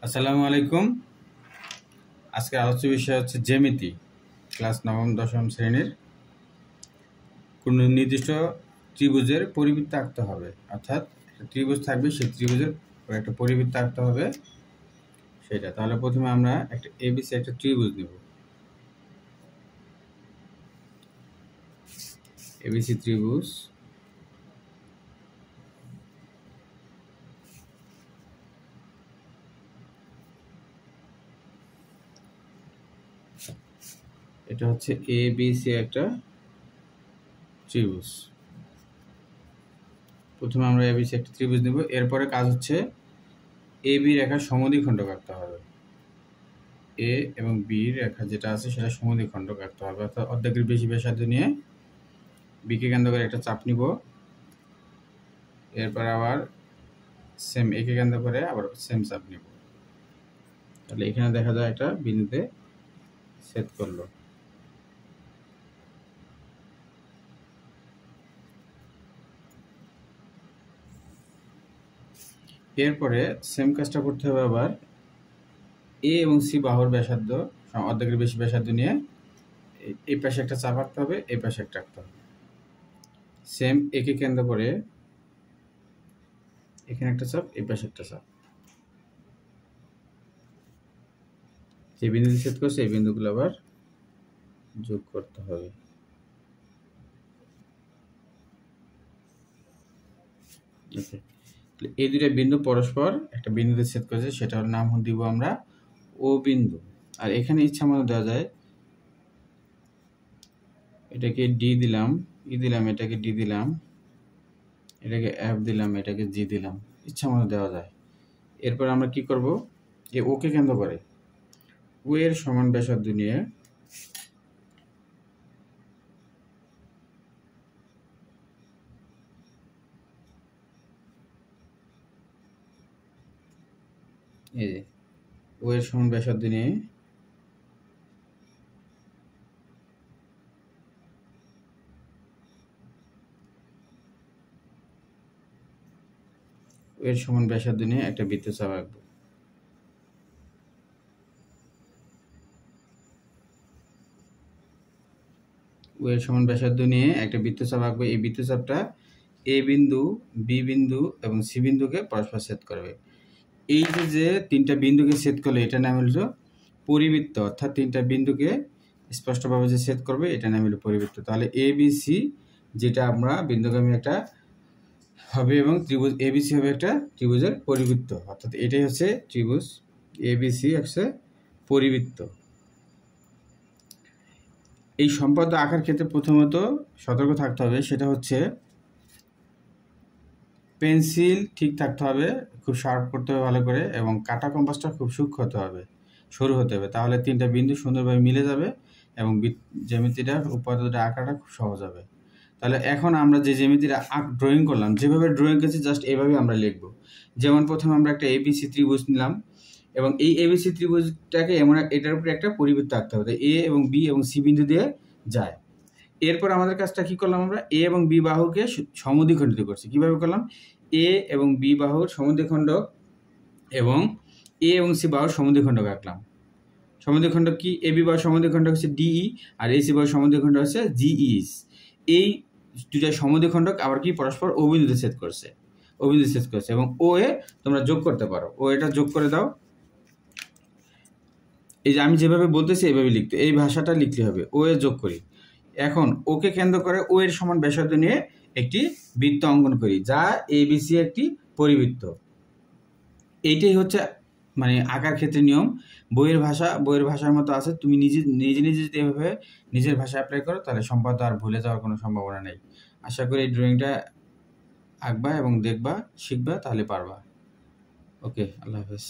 আসসালামু আলাইকুম। আজকের আলোচ্য বিষয় হচ্ছে জ্যামিতি। ক্লাস নবম দশম শ্রেণীর কোনো নির্দিষ্ট ত্রিভুজের পরিবৃত্ত আঁকতে হবে, অর্থাৎ একটা ত্রিভুজ থাকবে, সেই ত্রিভুজের একটা পরিবৃত্ত আঁকতে হবে সেটা। তাহলে প্রথমে আমরা একটা এবিসি একটা ত্রিভুজ নেব। এবিসি ত্রিভুজ এটা হচ্ছে এবিসি একটা ত্রিভুজ। প্রথমে আমরা এবিসি একটা ত্রিভুজ নেব। এরপরে কাজ হচ্ছে এ বি রেখার সমদ্বিখণ্ডক আঁকতে হবে। এ এবং বি রেখা যেটা আছে সেটা সমদ্বিখণ্ডক আঁকতে হবে, অর্থাৎ অর্ধেকের বেশি ব্যাসার্ধ নিয়ে বিকে কেন্দ্র করে একটা চাপ নিব। এরপর আবার সেম একে কেন্দ্র করে আবার সেম চাপ নিব। তাহলে এখানে দেখা যায় একটা বিন্দুতে ছেদ করলো। এরপরে সেম কাজটা করতে হবে আবার এ এবং সি বাহুর ব্যাসার্ধ অর্ধেকের বেশি ব্যাসার্ধ নিয়ে এই পাশে একটা চাপ আঁকতে হবে, এই পাশে একটা আঁকতে হবে। সেম একে কেন্দ্র করে এখানে একটা চাপ, এই পাশে একটা চাপ। যে বিন্দুতে ছেদ করছে এই বিন্দুগুলো আবার যোগ করতে হবে। এই দুইটা বিন্দু পরস্পর একটা বিন্দুতে ছেদ করেছে, সেটার নাম দিব আমরা ও বিন্দু। আর এখানে ইচ্ছা মতো দেওয়া যায়, এটাকে ডি দিলাম, ই দিলাম, এটাকে ডি দিলাম, এটাকে এফ দিলাম, এটাকে জি দিলাম, ইচ্ছা মতো দেওয়া যায়। এরপর আমরা কি করব, যে ওকে কেন্দ্র করে ও এর সমান ব্যাসার্ধ নিয়ে এই যে ও এর সমান ব্যাসার্ধ নিয়ে এর সমান ব্যাসার্ধ নিয়ে একটা বৃত্তচাপ আঁকবো। এর সমান ব্যাসার্ধ নিয়ে একটা বৃত্তচাপ আঁকবো। এই বৃত্তচাপটা এ বিন্দু, বি বিন্দু এবং সি বিন্দুকে পরস্পর ছেদ করবে। এই যে তিনটা বিন্দুকে ছেদ করলে এটা নাম হলো পরিবৃত্ত, অর্থাৎ তিনটা বিন্দুকে স্পষ্টভাবে যে ছেদ করবে এটা নাম হলো পরিবৃত্ত। তাহলে এ বি সি যেটা আমরা বিন্দুগামী একটা হবে এবং ত্রিভুজ এবিসি হবে একটা ত্রিভুজের পরিবৃত্ত, অর্থাৎ এটাই হচ্ছে ত্রিভুজ এবিসি হচ্ছে পরিবৃত্ত। এই সম্পাদ্য আঁকার ক্ষেত্রে প্রথমত সতর্ক থাকতে হবে, সেটা হচ্ছে পেন্সিল ঠিক থাকতে হবে, খুব শার্প করতে হবে ভালো করে, এবং কাটা কম্পাসটা খুব সূক্ষ্ম হতে হবে, সরু হতে হবে। তাহলে তিনটা বিন্দু সুন্দরভাবে মিলে যাবে এবং জ্যামিতিটার উপাদানটা আঁকাটা খুব সহজ হবে। তাহলে এখন আমরা যে জ্যামিতিটা ড্রয়িং করলাম, যেভাবে ড্রয়িং করেছি জাস্ট এইভাবে আমরা লিখব। যেমন প্রথমে আমরা একটা এবিসি ত্রিভুজ নিলাম এবং এই এবিসি ত্রিভুজটাকে এমন এটার উপরে একটা পরিবৃত্ত আঁকতে হবে, এ এবং বি এবং সি বিন্দু দিয়ে যায়। এরপর আমাদের কাজটা কি করলাম, আমরা এ এবং বি বাহুকে সমদ্বিখণ্ডিত করছি। কিভাবে করলাম, এ এবং বি বাহুর সমদ্বিখণ্ডক এবং এ এবং সি বাহুর সমদ্বিখণ্ডক আঁকলাম। সমদ্বিখণ্ডক কি, এ বি বাহুর সমদ্বিখণ্ডক হচ্ছে ডিই আর এ সি বাহুর সমদ্বিখণ্ডক হচ্ছে জিইস। এই দুইটা সমদ্বিখণ্ডক আবার কি পরস্পর ও বিন্দুতে ছেদ করছে, ও বিন্দুতে ছেদ করছে এবং ও এ তোমরা যোগ করতে পারো, ও এটা যোগ করে দাও। এই যে আমি যেভাবে বলতেছি এইভাবে লিখতে, এই ভাষাটা লিখতে হবে, ও এ যোগ করি। এখন ওকে কেন্দ্র করে ও এর সমান ব্যাসার্ধ নিয়ে একটি বৃত্ত অঙ্কন করি, যা এবিসি একটি পরিবৃত্ত। এইটাই হচ্ছে মানে আঁকার ক্ষেত্রে নিয়ম। বইয়ের ভাষার মতো আছে, তুমি নিজে যদি এভাবে নিজের ভাষা অ্যাপ্লাই করো তাহলে সম্পাদ্য আর ভুলে যাওয়ার কোনো সম্ভাবনা নেই। আশা করি এই ড্রয়িংটা আঁকবা এবং দেখবা, শিখবা, তাহলে পারবা। ওকে, আল্লাহ হাফেজ।